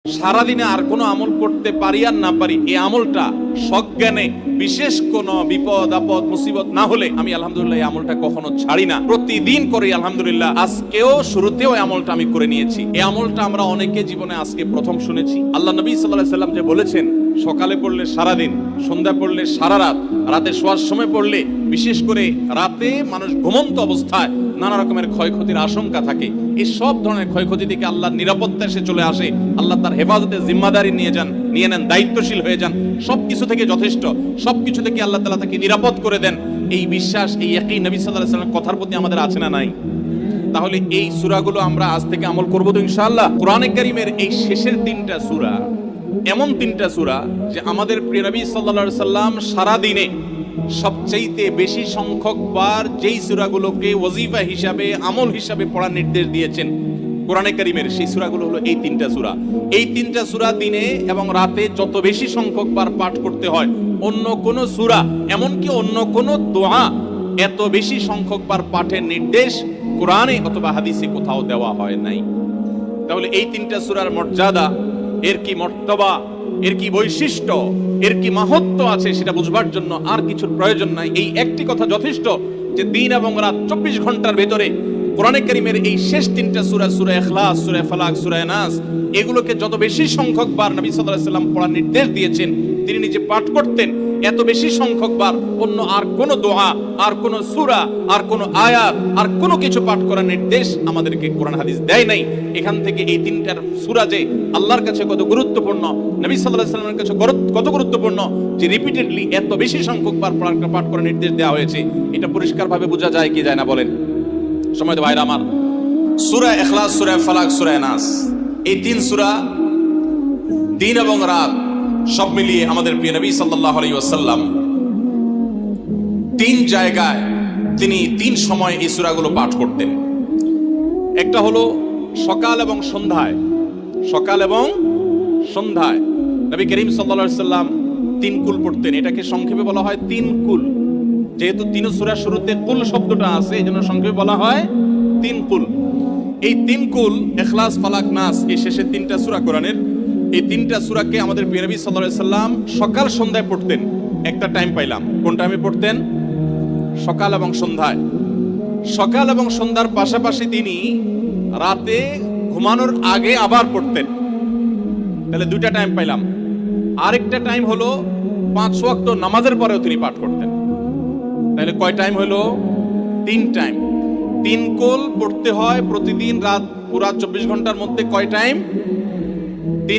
সারাদিনে আর কোনো আমল করতে পারি আর না পারি, এই আমলটা সজ্ঞানে বিশেষ কোনো বিপদ আপদ মুসিবত না হলে আমি আলহামদুলিল্লাহ এই আমলটা কখনো ছাড়ি না, প্রতিদিন করি আলহামদুলিল্লাহ। আজকেও শুরুতেও এই আমলটা আমি করে নিয়েছি। এই আমলটা আমরা অনেকে জীবনে আজকে প্রথম শুনেছি। আল্লাহ নবী সাল্লাল্লাহু আলাইহি সাল্লাম যে বলেছেন, সকালে পড়লে সারাদিন, সন্ধ্যা পড়লে সারা রাত, রাতে শোয়ার সময় পড়লে, বিশেষ করে রাতে মানুষ ঘুমন্ত অবস্থায় নানা রকমের ক্ষয়ক্ষতির আশঙ্কা থাকে। এই সব ধরনের ক্ষয়ক্ষতি থেকে আল্লাহর নিরাপত্তা এসে চলে আসে। আল্লাহ তার হেফাজতের জিম্মাদারি নিয়ে নেন, দায়িত্বশীল হয়ে যান। সবকিছু থেকে যথেষ্ট, সবকিছু থেকে আল্লাহ তাআলা তাকে নিরাপদ করে দেন। এই বিশ্বাস, এই ইয়াকিন নবী সাল্লাল্লাহু আলাইহি ওয়াসাল্লামের কথার প্রতি আমাদের আছে না নাই? তাহলে এই সূরাগুলো আমরা আজ থেকে আমল করব তো ইনশাআল্লাহ। কোরআনে কারীমের এই শেষের তিনটা সূরা এমন তিনটা সূরা যে আমাদের প্রিয় নবী সাল্লাল্লাহু আলাইহি সাল্লাম সারা দিনে সবচাইতে বেশি সংখ্যক বার যেই সূরাগুলোকে ওয়াজিফা হিসাবে, আমল হিসাবে পড়ার নির্দেশ দিয়েছেন কোরআনে কারীমের, সেই সূরাগুলো হলো এই তিনটা সূরা। এই তিনটা সূরা দিনে এবং রাতে যত বেশি সংখ্যক বার পাঠ করতে হয়, অন্য কোন সূরা, এমনকি অন্য কোন দোয়া এত বেশি সংখ্যক বার পাঠের নির্দেশ কোরআনে অথবা হাদিসে কোথাও দেওয়া হয় নাই। তাহলে এই তিনটা সূরার মর্যাদা, এর কি মর্তবা, এর কি বৈশিষ্ট্য, এর কি মাহাত্ম্য আছে সেটা বুঝবার জন্য আর কিছুর প্রয়োজন নাই। এই একটি কথা যথেষ্ট যে দিন এবং রাত 24 ঘন্টার ভেতরে কোরআনে কারীমের এই শেষ তিনটা সূরা, সূরা ইখলাস, সূরা ফালাক, সূরা নাস, এগুলোকে যত বেশি সংখ্যক বার নবী সাল্লাল্লাহু আলাইহি ওয়াসাল্লাম পড়ার নির্দেশ দিয়েছেন, তিনি নিজে পাঠ করতেন, এত বেশি সংখ্যক বার অন্য আর কোন দোয়া, আর কোন সূরা, আর কোন আয়াত, আর কোন কিছু পাঠ করার নির্দেশ আমাদেরকে কোরআন হাদিস দেয় নাই। এখান থেকে এই তিনটার সূরা যে আল্লাহর কাছে কত গুরুত্বপূর্ণ, নবী সাল্লাল্লাহু আলাইহি ওয়াসাল্লামের কাছে কত গুরুত্বপূর্ণ, যে রিপিটেডলি এত বেশি সংখ্যক বার পাঠ করার নির্দেশ দেওয়া হয়েছে, এটা পরিষ্কারভাবে বোঝা যায় কি যায় না বলেন? সময় তো ভাইরা আমার, সূরা ইখলাস, সূরা ফালাক, সূরা নাস, এই তিন সূরা দিন এবং রাত সব মিলিয়ে আমাদের প্রিয় নবী সাল্লাল্লাহু আলাইহি ওয়াসাল্লাম তিন জায়গায়, তিনি তিন সময় এই সূরাগুলো পাঠ করতেন। একটা হলো সকাল এবং সন্ধ্যায়। সকাল এবং সন্ধ্যায় নবী করিম সাল্লাল্লাহু আলাইহি ওয়াসাল্লাম তিন কুল পড়তেন। এটাকে সংক্ষেপে বলা হয় তিন কুল। যেহেতু তিন সূরার শুরুতে কুল শব্দটা আছে, এই জন্য সংক্ষেপে বলা হয় তিন কুল। এই তিন কুল, ইখলাস, ফালাক, নাস, এই শেষের তিনটা সূরা কোরআনের, এই তিনটা সূরাকে আমাদের প্রিয় নবী সাল্লাল্লাহু আলাইহি ওয়াসাল্লাম সকাল সন্ধ্যায় পড়তেন। একটা টাইম পাইলাম, কোন টাইমে পড়তেন? সকাল এবং সন্ধ্যায়। সকাল এবং সন্ধ্যার পাশাপাশি তিনি রাতে ঘুমানোর আগে আবার পড়তেন। তাহলে দুইটা টাইম পাইলাম। আরেকটা টাইম হলো 5 ওয়াক্ত নামাজের পরেও তিনি পাঠ করতেন। তাহলে কয় টাইম হলো? 3 টাইম। 3 কুল পড়তে হয় প্রতিদিন রাত, পুরা 24 ঘন্টার মধ্যে কয় টাইম?